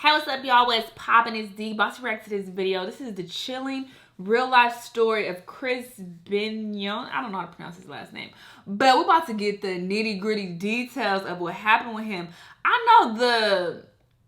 Hey, what's up, y'all? What's poppin'? It's D. About to react to this video. This is the chilling real-life story of Chris BENOIT. I don't know how to pronounce his last name, but we're about to get the nitty-gritty details of what happened with him. I know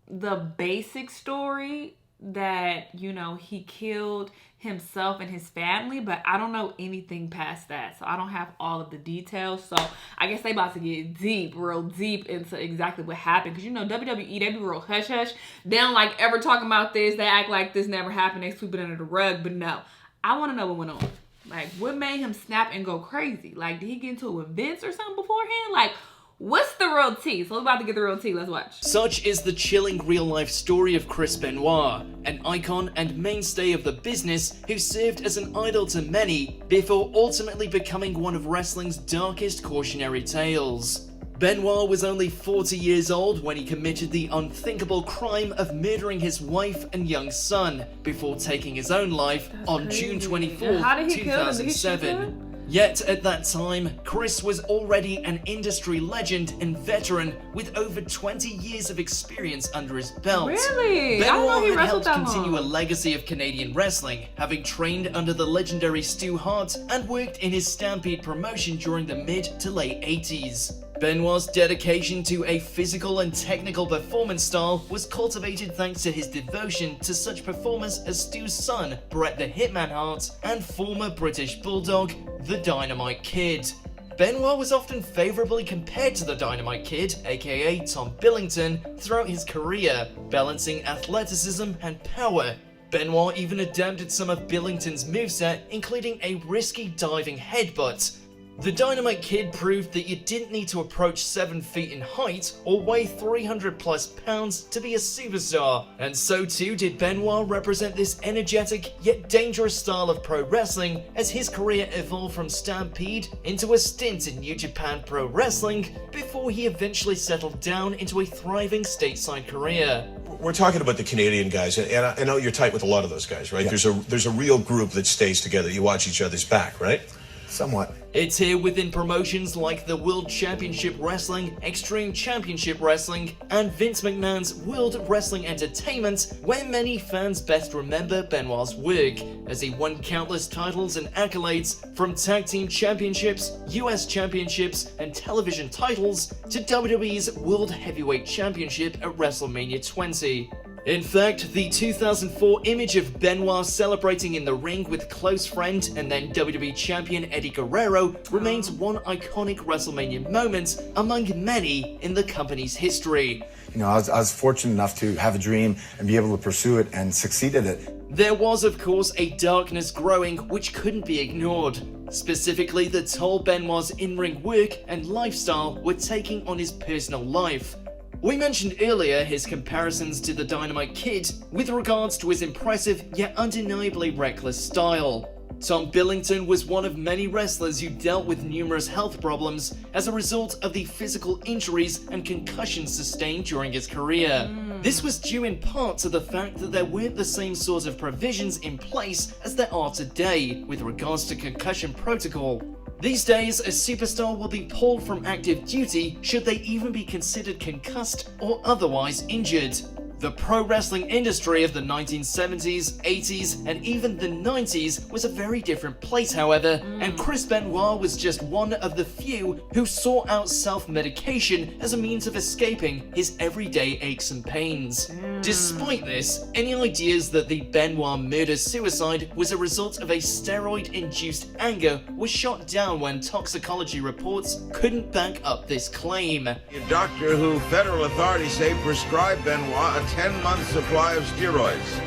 the basic story that, you know, he killed himself and his family, but I don't know anything past that, so I don't have all of the details. So I guess they about to get deep, real deep into exactly what happened, because you know WWE, they be real hush hush. They don't like ever talking about this. They act like this never happened. They sweep it under the rug. But no, I want to know what went on. Like, what made him snap and go crazy? Like, did he get into events or something beforehand? Like, what's the real tea? So we're about to get the real tea. Let's watch. Such is the chilling real-life story of Chris BENOIT, an icon and mainstay of the business who served as an idol to many before ultimately becoming one of wrestling's darkest cautionary tales. BENOIT was only 40 years old when he committed the unthinkable crime of murdering his wife and young son before taking his own life on June 24, 2007. Yet at that time, Chris was already an industry legend and veteran with over 20 years of experience under his belt. Really? BENOIT had helped continue a legacy of Canadian wrestling, having trained under the legendary Stu Hart and worked in his Stampede promotion during the mid to late 80s. BENOIT's dedication to a physical and technical performance style was cultivated thanks to his devotion to such performers as Stu's son, Bret the Hitman Hart, and former British Bulldog, the Dynamite Kid. BENOIT was often favourably compared to the Dynamite Kid, aka Tom Billington, throughout his career, balancing athleticism and power. BENOIT even adapted some of Billington's moveset, including a risky diving headbutt. The Dynamite Kid proved that you didn't need to approach 7 feet in height or weigh 300 plus pounds to be a superstar, and so too did BENOIT represent this energetic yet dangerous style of pro wrestling as his career evolved from Stampede into a stint in New Japan Pro Wrestling before he eventually settled down into a thriving stateside career. We're talking about the Canadian guys, and I know you're tight with a lot of those guys, right? Yeah. There's a real group that stays together. You watch each other's back, right? Somewhat. It's here within promotions like the World Championship Wrestling, Extreme Championship Wrestling, and Vince McMahon's World Wrestling Entertainment where many fans best remember BENOIT's work, as he won countless titles and accolades from Tag Team Championships, US Championships, and television titles to WWE's World Heavyweight Championship at WrestleMania 20. In fact, the 2004 image of BENOIT celebrating in the ring with close friend and then WWE Champion Eddie Guerrero remains one iconic WrestleMania moment among many in the company's history. You know, I was fortunate enough to have a dream and be able to pursue it and succeed at it. There was, of course, a darkness growing which couldn't be ignored. Specifically, the toll BENOIT's in-ring work and lifestyle were taking on his personal life. We mentioned earlier his comparisons to the Dynamite Kid with regards to his impressive yet undeniably reckless style. Tom Billington was one of many wrestlers who dealt with numerous health problems as a result of the physical injuries and concussions sustained during his career. This was due in part to the fact that there weren't the same sort of provisions in place as there are today with regards to concussion protocol. These days, a superstar will be pulled from active duty should they even be considered concussed or otherwise injured. The pro wrestling industry of the 1970s, 80s, and even the 90s was a very different place, however, and Chris BENOIT was just one of the few who sought out self-medication as a means of escaping his everyday aches and pains. Despite this, any ideas that the BENOIT murder-suicide was a result of a steroid-induced anger was shot down when toxicology reports couldn't back up this claim. A doctor who federal authorities say prescribed BENOIT a 10-month supply of steroids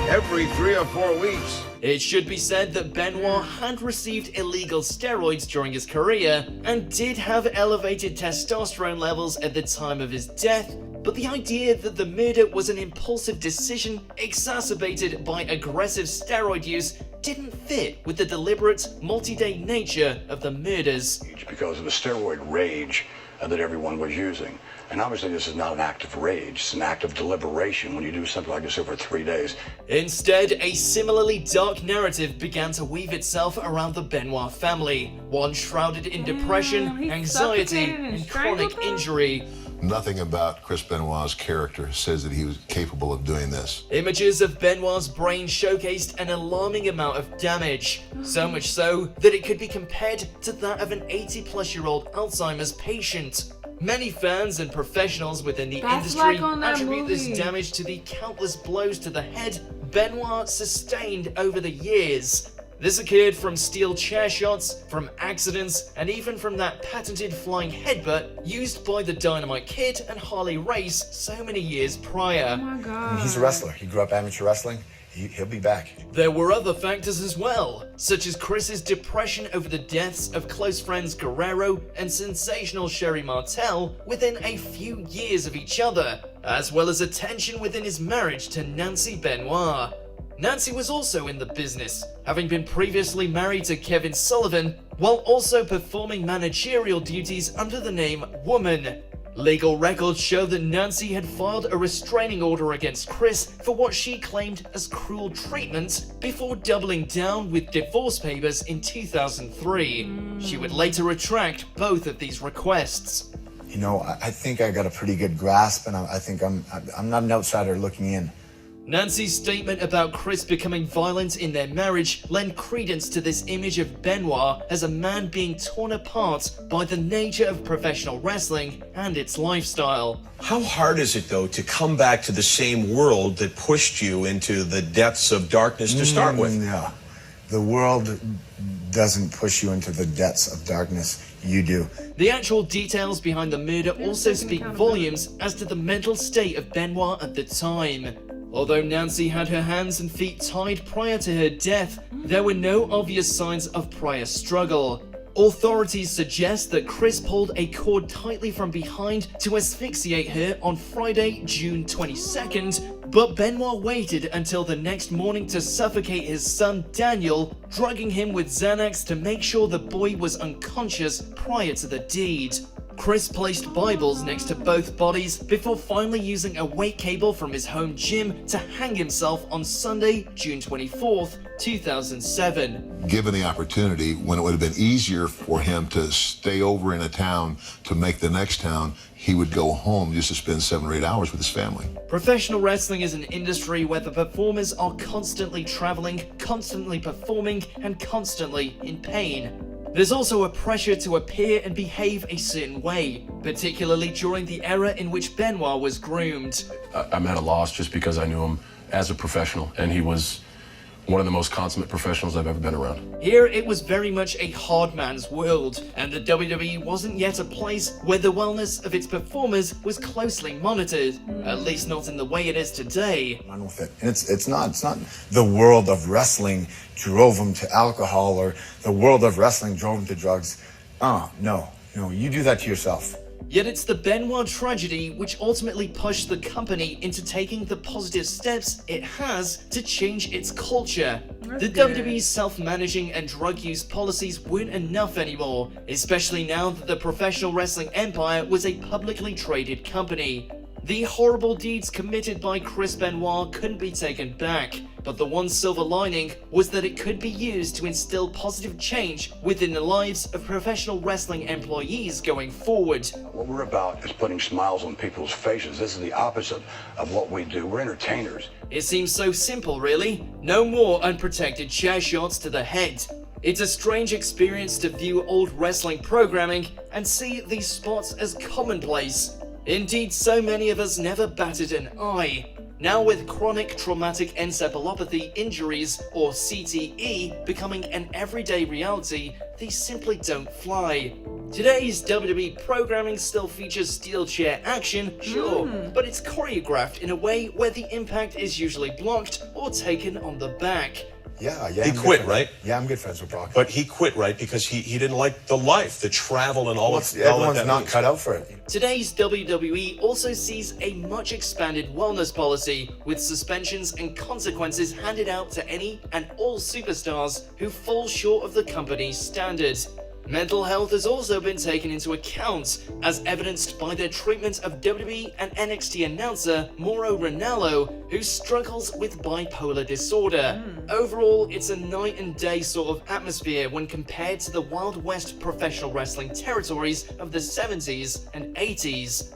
every 3 or 4 weeks. It should be said that BENOIT had received illegal steroids during his career and did have elevated testosterone levels at the time of his death, but the idea that the murder was an impulsive decision exacerbated by aggressive steroid use didn't fit with the deliberate, multi-day nature of the murders. Because of the steroid rage that everyone was using. And obviously this is not an act of rage, it's an act of deliberation when you do something like this over 3 days. Instead, a similarly dark narrative began to weave itself around the BENOIT family, one shrouded in depression, anxiety, and chronic injury. Nothing about Chris Benoit's character says that he was capable of doing this. Images of Benoit's brain showcased an alarming amount of damage, so much so that it could be compared to that of an 80-plus-year-old Alzheimer's patient. Many fans and professionals within the industry attribute this damage to the countless blows to the head Benoit sustained over the years. This occurred from steel chair shots, from accidents, and even from that patented flying headbutt used by the Dynamite Kid and Harley Race so many years prior. Oh my God. I mean, he's a wrestler. He grew up amateur wrestling. He'll be back. There were other factors as well, such as Chris's depression over the deaths of close friends Guerrero and sensational Sherry Martel within a few years of each other, as well as a tension within his marriage to Nancy Benoit. Nancy was also in the business, having been previously married to Kevin Sullivan, while also performing managerial duties under the name Woman. Legal records show that Nancy had filed a restraining order against Chris for what she claimed as cruel treatment before doubling down with divorce papers in 2003. She would later retract both of these requests. You know, I think I got a pretty good grasp, and I think I'm not an outsider looking in. Nancy's statement about Chris becoming violent in their marriage lent credence to this image of Benoit as a man being torn apart by the nature of professional wrestling and its lifestyle. How hard is it, though, to come back to the same world that pushed you into the depths of darkness to start with? No. The world doesn't push you into the depths of darkness. You do. The actual details behind the murder also speak volumes as to the mental state of Benoit at the time. Although Nancy had her hands and feet tied prior to her death, there were no obvious signs of prior struggle. Authorities suggest that Chris pulled a cord tightly from behind to asphyxiate her on Friday, June 22nd, but Benoit waited until the next morning to suffocate his son Daniel, drugging him with Xanax to make sure the boy was unconscious prior to the deed. Chris placed Bibles next to both bodies before finally using a weight cable from his home gym to hang himself on Sunday, June 24th, 2007. Given the opportunity, when it would have been easier for him to stay over in a town to make the next town, he would go home just to spend 7 or 8 hours with his family. Professional wrestling is an industry where the performers are constantly traveling, constantly performing, and constantly in pain. There's also a pressure to appear and behave a certain way, particularly during the era in which Benoit was groomed. I'm at a loss just because I knew him as a professional, and he was one of the most consummate professionals I've ever been around. Here, it was very much a hard man's world, and the WWE wasn't yet a place where the wellness of its performers was closely monitored, at least not in the way it is today. Run with it. And it's not the world of wrestling drove him to alcohol, or the world of wrestling drove him to drugs. No, you do that to yourself. Yet it's the Benoit tragedy which ultimately pushed the company into taking the positive steps it has to change its culture. The WWE's self-managing and drug use policies weren't enough anymore, especially now that the professional wrestling empire was a publicly traded company. The horrible deeds committed by Chris Benoit couldn't be taken back, but the one silver lining was that it could be used to instill positive change within the lives of professional wrestling employees going forward. What we're about is putting smiles on people's faces. This is the opposite of what we do. We're entertainers. It seems so simple, really. No more unprotected chair shots to the head. It's a strange experience to view old wrestling programming and see these spots as commonplace. Indeed, so many of us never batted an eye. Now with chronic traumatic encephalopathy injuries, or CTE, becoming an everyday reality, these simply don't fly. Today's WWE programming still features steel chair action, sure, but it's choreographed in a way where the impact is usually blocked or taken on the back. Yeah. He quit, right? Yeah, I'm good friends with Brock. But he quit, right? Because he didn't like the life, the travel, and all of that. Everyone's not cut out for it. Today's WWE also sees a much expanded wellness policy, with suspensions and consequences handed out to any and all superstars who fall short of the company's standards. Mental health has also been taken into account, as evidenced by their treatment of WWE and NXT announcer Mauro Ranallo, who struggles with bipolar disorder. Overall, it's a night and day sort of atmosphere when compared to the Wild West professional wrestling territories of the 70s and 80s.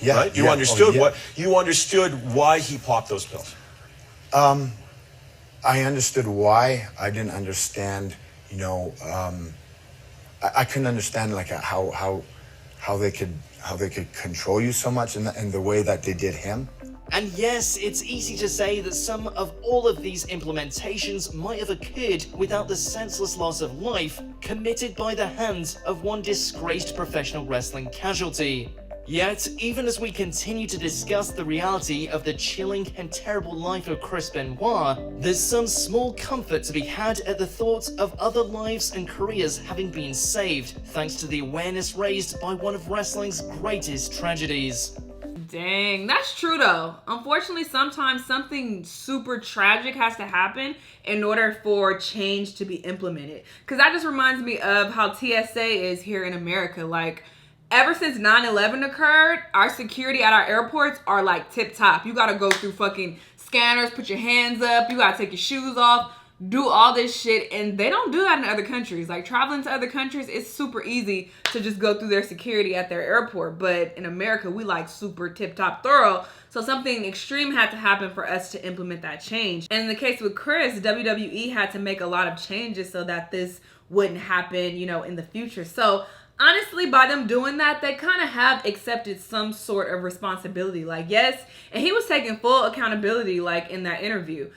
Yeah, right? You yeah. understood Oh, yeah. you understood why he popped those pills. I understood why. I didn't understand, I couldn't understand like how they could control you so much in the way that they did him. And yes, it's easy to say that some of all of these implementations might have occurred without the senseless loss of life committed by the hands of one disgraced professional wrestling casualty. Yet, even as we continue to discuss the reality of the chilling and terrible life of Chris Benoit, there's some small comfort to be had at the thought of other lives and careers having been saved, thanks to the awareness raised by one of wrestling's greatest tragedies. Dang, that's true though. Unfortunately, sometimes something super tragic has to happen in order for change to be implemented. Because that just reminds me of how TSA is here in America. Like, ever since 9/11 occurred, our security at our airports are like tip top. You gotta go through fucking scanners, put your hands up, you gotta take your shoes off, do all this shit, and they don't do that in other countries. Like, traveling to other countries, it's super easy to just go through their security at their airport, but in America, we like super tip-top thorough, so something extreme had to happen for us to implement that change. And in the case with Chris, WWE had to make a lot of changes so that this wouldn't happen, in the future. So honestly, by them doing that, they kind of have accepted some sort of responsibility. Like, yes, and he was taking full accountability, like, in that interview,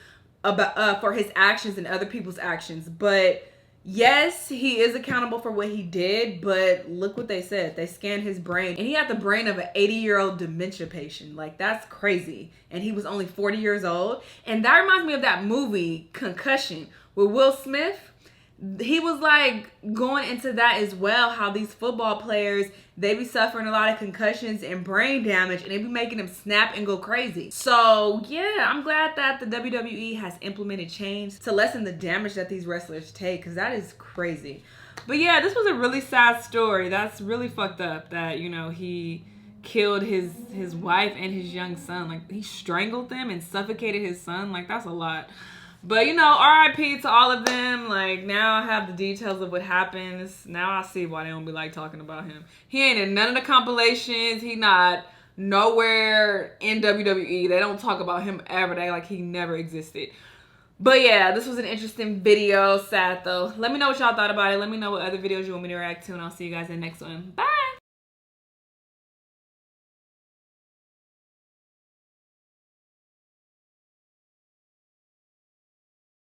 about for his actions and other people's actions. But yes, he is accountable for what he did, but look what they said. They scanned his brain, and he had the brain of an 80-year-old dementia patient. Like, that's crazy. And he was only 40 years old. And that reminds me of that movie, Concussion, with Will Smith. He was like going into that as well, how these football players, they be suffering a lot of concussions and brain damage, and they be making them snap and go crazy. So yeah, I'm glad that the WWE has implemented change to lessen the damage that these wrestlers take, because that is crazy. But yeah, this was a really sad story. That's really fucked up that, he killed his wife and his young son. Like, he strangled them and suffocated his son. Like, that's a lot. But, RIP to all of them. Like, now I have the details of what happens. Now I see why they don't be like talking about him. He ain't in none of the compilations. He not nowhere in WWE. They don't talk about him ever. They like he never existed. But yeah, this was an interesting video. Sad though. Let me know what y'all thought about it. Let me know what other videos you want me to react to, and I'll see you guys in the next one. Bye!